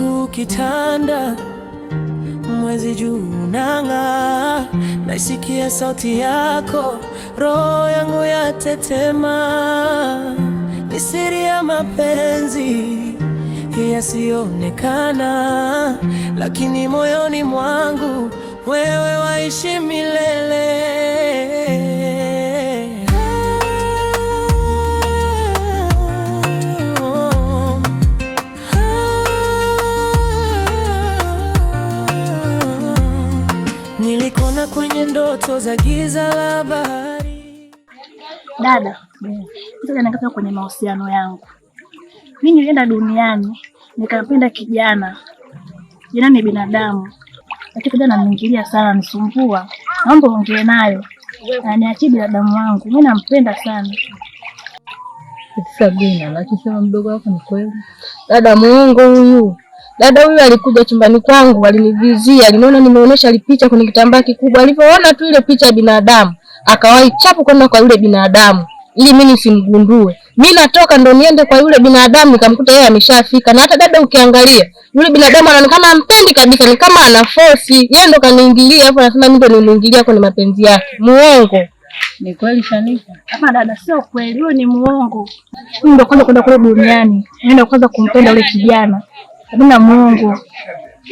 Usiku kitanda, mwezi juu unang'aa, naisikia sauti yako, roho yangu yatetema. Ni siri ya mapenzi yasiyoonekana, lakini moyoni mwangu wewe waishi milele. Nilikona kwenye ndoto za giza la bahari. Dada, sasa nataka kwenye mahusiano yangu. Mimi nilienda duniani nikampenda kijana. Kijana ni binadamu. Lakini kijana ananiingilia sana, nisumbua. Naomba ongee nayo. Aniachie binadamu wangu. Mimi nampenda sana. Sabina, anachosema mdogo wako ni kweli. Dada muongo huyu. Dada huyu alikuja chumbani kwangu, alinivizia, aliona nimeonesha picha kwenye kitambaa kikubwa. Alipoona tu ile picha ya binadamu, akawahi chapu kwenda kwa yule binadamu ili mimi nisimgundue. Mimi natoka ndo niende kwa yule binadamu, nikamkuta yeye ameshafika. Na hata dada ukiangalia, yule binadamu anaonekana ampendi kabisa, ni kama ana force. Yeye ndo kaniingilia hapo, anasema mimi ndo nimuingilia kwenye mapenzi yake. Muongo. Ni kweli Shanika? Kama dada sio kweli, huyo ni muongo. Mimi ndo kwanza kwenda kule duniani, naenda kwanza kumpenda yule kijana. Sabina muongo.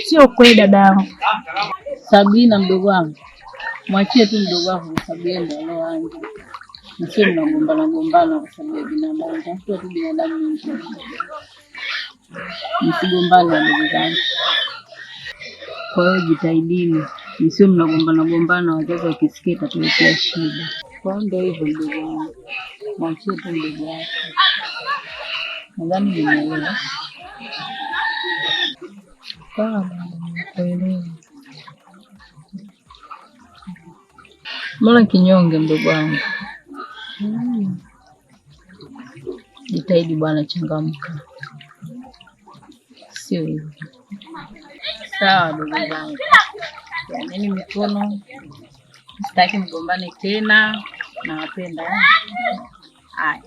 Sio kweli dadangu. Sabina mdogo wangu, mwachie tu mdogo wako kwa sababu yeye ndo leo wangu. Msio mnagombana kwa sababu ya binadamu. Tafuta tu binadamu mwingine. Msigombane ndugu zangu. Kwa hiyo jitahidini, msio mnagombana, wazazi wakisikia itatuletea shida. Kwa hiyo ndio hivyo ndugu wangu. Mwachie tu mdogo wako. Nadhani nimeelewa. Sawa, naelewa. Mbona kinyonge mdogo wangu? Jitahidi bwana, changamka. Sio hivyo. Sawa ndugu zangu. Yaani mikono. Sitaki mgombane tena. Nawapenda. Haya.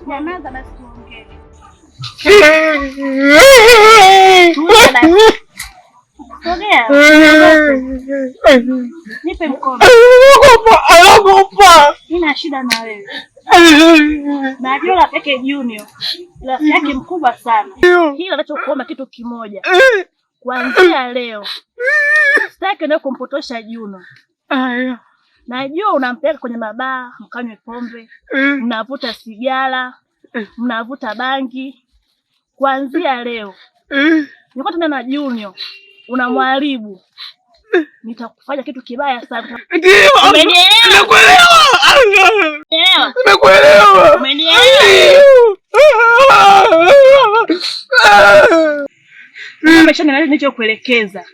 Nyamaza basi tuongee. Sogea. Nipe mkono. Nina shida na wewe. Najua rafiki yake Junior. Rafiki yake mkubwa sana. Hilo anachokuomba kitu kimoja. Kuanzia leo sitaki na kumpotosha Junior. Najua unampeleka kwenye mabaa, mkanywe pombe, mnavuta sigara, mnavuta bangi. Kuanzia leo niko tena na Junior unamharibu. nitakufanya kitu kibaya sana. Ndio. Nimekuelewa. Nimekuelewa. Nilichokuelekeza.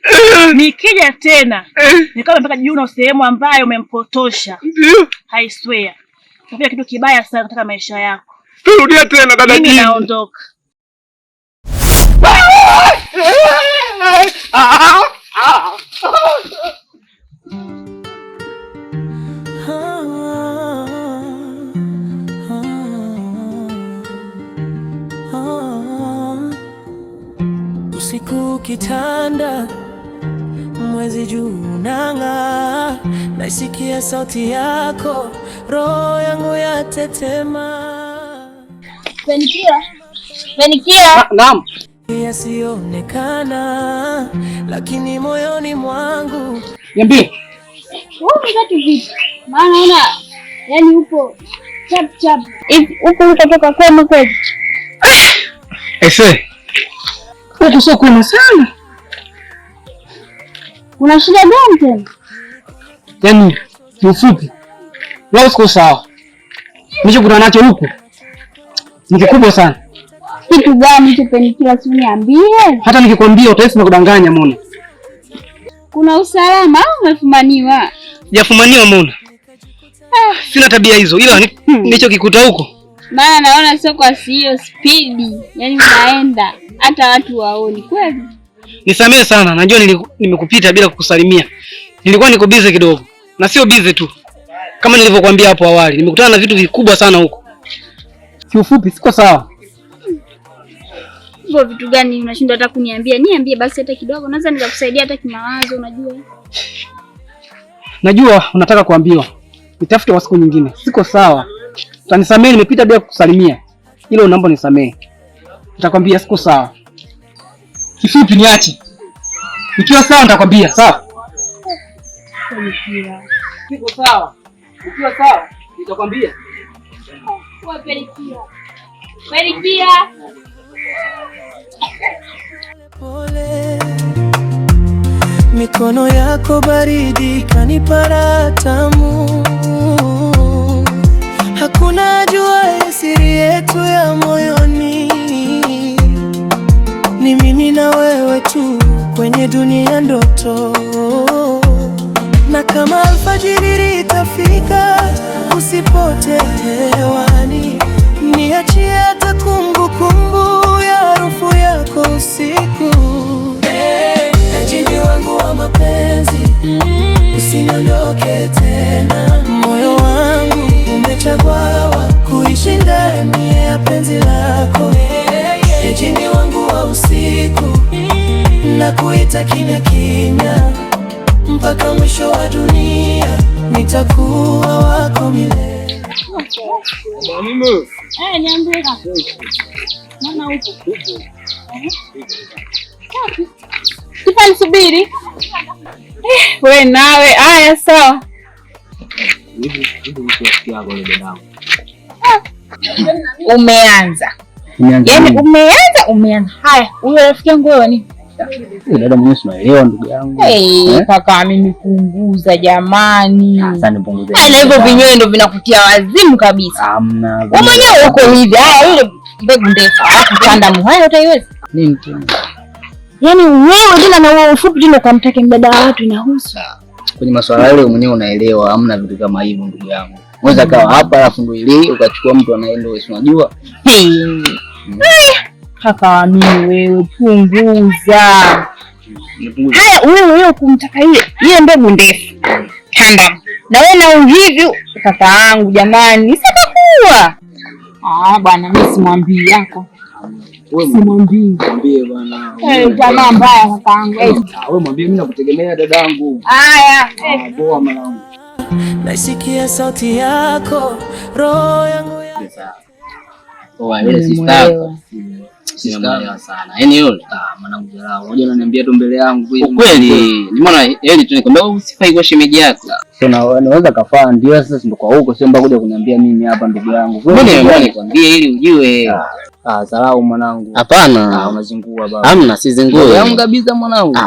Nikija tena nikawa mpaka jiuna sehemu ambayo umempotosha. Ndio. I swear. Nitafanya kitu kibaya sana katika maisha yako. Turudia tena dada Jini. Mimi naondoka. Usiku kitanda, mwezi juu unang'aa, naisikia sauti yako, roho yangu yatetema. Fanikia. Naam. Yasionekana, lakini moyoni mwangu. Niambie. Umekati vipi? Maana una yani upo chap. Upo kutoka kwema kweli? Ese. Huko sio kwema sana. Una shida gani tena? Yaani, mfupi. Leo siko sawa. Nilichokutana nacho huko ni kikubwa sana. Kitu gani hicho Fanikia, si niambie? Hata nikikwambia utahisi nakudanganya Mona. Kuna usalama au umefumaniwa? Sijafumaniwa Mona. Sina tabia hizo, ila nilichokikuta huko. Maana naona sio kwa hiyo speed. Yaani unaenda hata watu waoni kweli. Nisamehe sana, najua nimekupita bila kukusalimia. Nilikuwa niko busy kidogo. Na sio busy tu. Kama nilivyokuambia hapo awali, nimekutana na vitu vikubwa sana huko. Kiufupi siko sawa. Hivyo vitu gani unashindwa hata kuniambia? Niambie basi hata kidogo. Naweza nikakusaidia hata kimawazo, unajua. Najua unataka kuambiwa. Nitafute kwa siku nyingine. Siko sawa. Utanisamehe nimepita bila kukusalimia. Hilo naomba nisamehe. Nitakwambia siko sawa. Kifupi niache. Nikiwa sawa nitakwambia, sawa? Siko sawa. Nikiwa sawa nitakwambia. Fanikia. Pole, mikono yako baridi kanipara tamu. Hakuna jua siri yetu ya moyoni, ni mimi na wewe tu kwenye dunia ndoto. Na kama alfajiri itafika, usipote hewani, niachie hata kumbukumbu ya harufu yako usiku. Jini wangu wa mapenzi, usiniondoke tena. Moyo wangu umechagua kuishi ndani ya penzi lako. Jini wangu wa usiku, na kuita kimya kimya mpaka mwisho wa dunia, nitakuwa wako milele. Niambie kaka. Mama upo? Sifani subiri. Wewe nawe haya sawa. Umeanza. Yaani umeanza. Haya, huyo rafiki yangu wewe ni? Dada mwenyewe unaelewa ndugu yangu. Kaka mimi punguza jamani. Sasa nipunguze. Na hivyo vinywele ndio vinakutia wazimu kabisa. Hamna. Wewe mwenyewe uko hivi. Haya ile mbegu ndefu. Kanda muhaya utaiweza? Nini tena? Yaani wewe tena na wewe ufupi tena ukamtaka mdada wa watu inahusu. Kwenye masuala yale mwenyewe unaelewa, hamna vitu kama hivyo ndugu yangu. Unaweza kawa hapa alafu ndio ile ukachukua mtu anaenda wewe unajua. Kaka mimi wewe punguza. Haya wewe kumtaka ile mbegu ndefu. Kanda. Na wewe na uhivi kaka yangu jamani, sitakuwa. Bwana mimi simwambii yako. Simwambii. Mwambie bwana. Jamaa mbaya kaka yangu. Wewe mwambie mimi nakutegemea dadangu. Haya. Poa mwanangu. Naisikia sauti yako, roho yangu ya ile sister. Sister sana. Yaani yule mwanangu jalao. Unajua unaniambia tu mbele yangu hivi. Kweli. Nimeona yaani tu nikwambia usifai kwa shemeji yako. Naweza kafaa ndio sasa ndio kwa huko sio mbona kuja kuniambia mimi hapa ndugu yangu. Mbona nikwambie ili ujue. Salau mwanangu. Hapana. Unazingua baba. Hamna sizingua. Yangu kabisa mwanangu.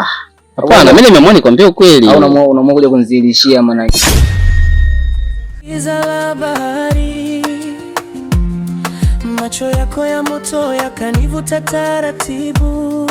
Hapana, mimi nimeamua nikwambie ukweli. Au unaamua kuja kunizilishia maana. Giza la bahari, macho yako ya moto yakanivuta taratibu.